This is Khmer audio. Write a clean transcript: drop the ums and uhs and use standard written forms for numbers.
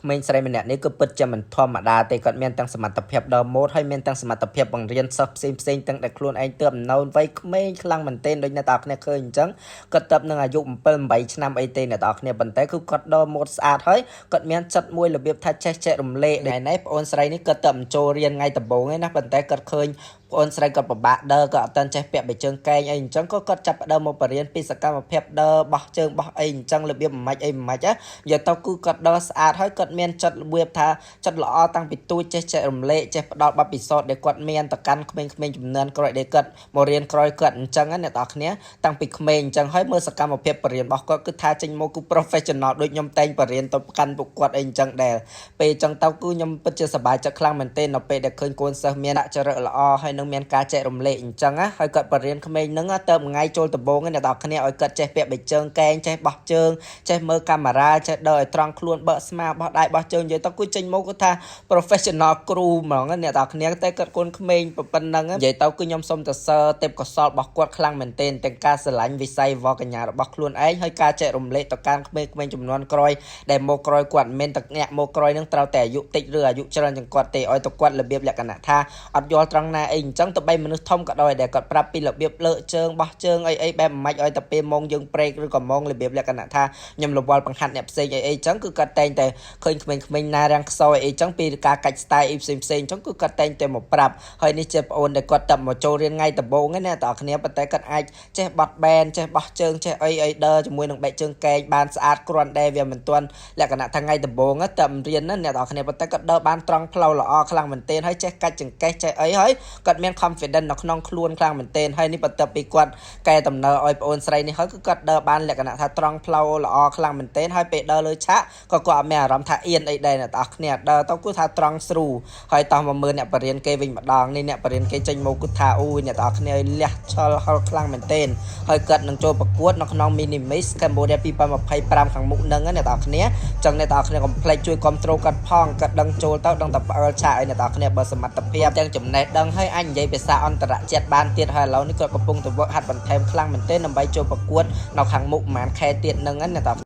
ក្មេងស្រីម្នាក់នេះគឺពិតជាមិនធម្មតាទេគាត់មានទាំងសមត្ថភាពដ៏ម៉ូដហើយមានទាំងសមត្ថភាពបង្រៀនសិស្សផ្សេងៗទាំងដែលខ្លួនឯងទើបនៅវ័យក្មេងខ្លាំងមែនទែនដូចអ្នកទាំងអស់គ្នាឃើញអញ្ចឹងគាត់ទើបនឹងអាយុ7 8ឆ្នាំអីទេអ្នកទាំងអស់គ្នាប៉ុន្តែគឺគាត់ដ៏ម៉ូដស្អាតហើយគាត់មានចិត្តមួយរបៀបថាចេះចែករំលែកថ្ងៃនេះប្អូនស្រីនេះគាត់ទើបចូលរៀនថ្ងៃដំបូងឯណាប៉ុន្តែគាត់ឃើញប្អូនស្រីគាត់ពិបាកដើរគាត់អត់ទាន់ចេះពាក់បិជើងកែងអីអញ្ចឹងក៏គាត់ចាប់ផ្ដើមមកបរៀនពីសកម្មភាពដើរបោះជើងបោះអីអញ្ចឹងរបៀបមិនអីមិនណានិយាយទៅគឺគាត់ដើរស្អាតហើយគាត់មានចិត្តរបៀបថាចិត្តល្អតាំងពីទូចចេះចែករំលែកចេះផ្ដល់បទពិសោធន៍ដែលគាត់មានទៅកាន់ក្មេងៗជំនាន់ក្រោយដែលគាត់មករៀនក្រោយគាត់អញ្ចឹងណាអ្នកនរគ្នាតាំងពីក្មេងអញ្ចឹងហើយមើលសកម្មភាពបរៀនរបស់គាត់គឺថាចេញមកគឺ professional ដូចខ្ញុំតែងបរៀនទៅកាន់ពួកគាត់អីអញ្ចឹងដែរពេលអញ្ចឹងទៅគឺខ្ញុំពិតជាសប្បាយចិត្តខ្លាំងមែនទែននៅពេលដែលឃើញកូនសិស្សមានអក្សរល្អហើយនឹងមានការចែករំលែកអញ្ចឹងណាហើយគាត់បរៀនក្មេងហ្នឹងទៅថ្ងៃចូលដំបូងអ្នកនរគ្នាឲ្យគាត់ចេះពាក់បិជើងកែងចេះបោះជើងចេះមើលកាមេរ៉ាចេះដើរឲ្យត្រង់ខ្លួនបើកស្មាបោះដៃបោះជើងនិយាយទៅគឺចេញមកគឺថា professional គ្រូហ្មងអ្នកនរគ្នាតែគាត់កូនក្មេងប៉ុណ្ណឹងនិយាយទៅគឺខ្ញុំសូមទៅសើទេពកោសលរបស់គាត់ខ្លាំងមែនទែនទាំងការស្រឡាញ់វិស័យវកញ្ញារបស់ខ្លួនឯងហើយការចែករំលែកទៅកាន់ក្មេងៗចំនួនក្រោយដែលមកក្រោយគាត់មិនមែនតែអ្នកមកក្រោយនឹងត្រូវតែអាយុតិចឬអាយុច្រើនជាងគាត់ទេឲ្យទៅគាត់របៀបលក្ខណៈថាអត់យល់ត្រង់ណាអីអញ្ចឹងទៅបីមនុស្សធំក៏ដោយដែលគាត់ប្រាប់ពីរបៀបលើកជើងបោះជើងអីបែបមិនឲ្យទៅពេលម៉ងយើងព្រែកឬក៏ម៉ងរបៀបលក្ខណៈថាខ្ញុំរវល់បង្ហាត់អ្នកផ្សេងអីអញ្ចឹងគឺគាត់តែងតែឃើញក្មេងៗណារាំងខ្សោយអីអញ្ចឹងពីការកាច់ style អីផ្សេងៗអញ្ចឹងគឺគាត់តែងតែមកប្រាប់ហើយនេះជាប្អូនដែលគាត់ទៅមកចូលរៀនថ្ងៃដំបូងណាអ្នកទាំងអស់គ្នាប៉ុន្តែគាត់អាចចេះបត់បែនចេះបោះជើងចេះអីដើរជាមួយនឹងបែកជើងកែងបានស្អាតគ្រាន់ដែរវាមិនទាន់លក្ខណៈថ្ងៃដំបូងតែរៀនណាអ្នកទាំងអស់គ្នាប៉ុន្តែគាត់ដើរបានត្រង់ផ្លូវល្អខ្លាំងមែនទែនហើយចេះកាច់ចង្កេះចេះអីហើយគាត់មាន confidence នៅក្នុងខ្លួនខ្លាំងមែនទែនហើយនេះបន្ទាប់ពីគាត់កែដំណើរឲ្យប្អូនស្រីនេះហើយគឺគាត់ដើរបានលក្ខណៈថាត្រង់ផ្លូវល្អខ្លាំងមែនទែនហើយពេលដើរលើឆាកក៏គាត់អត់មានអារម្មណ៍ថាអៀនអីដែរអ្នកទាំងអស់គ្នាដើរទៅគឺថាត្រង់ស្រួលហើយតោះមកមើលអ្នកបរៀនគេវិញម្ដងនេះអ្នកបរៀនគេចេញមកគឺថាអូយអ្នកទាំងអស់គ្នាលះឆលហល់ខ្លាំងមែនទែនហើយគាត់នឹងចូលប្រកួតនៅក្នុង Mini Miss Cambodia 2025ខាងមុខហ្នឹងអ្នកទាំងអស់គ្នាចឹងអ្នកទាំងអស់គ្នាកុំភ្លេចជួយគ្រប់គ្រងគាត់ផងគាត់ដឹងចូលទៅដឹងតែផ្អើលឆាកឲ្យអ្នកទាំងអស់គ្នាបើសមត្ថភាពទាំងចំណេះដឹងហើយអាចនិយាយភាសាអន្តរជាតិបានទៀតហើយឥឡូវនេះគាត់កំពុងទៅវឹកហាត់បន្ថែមខ្លាំងមែនទែនដើម្បីចូលប្រកួតនៅខាងមុខប្រហែលខែទៀតហ្នឹងអ្នកទាំង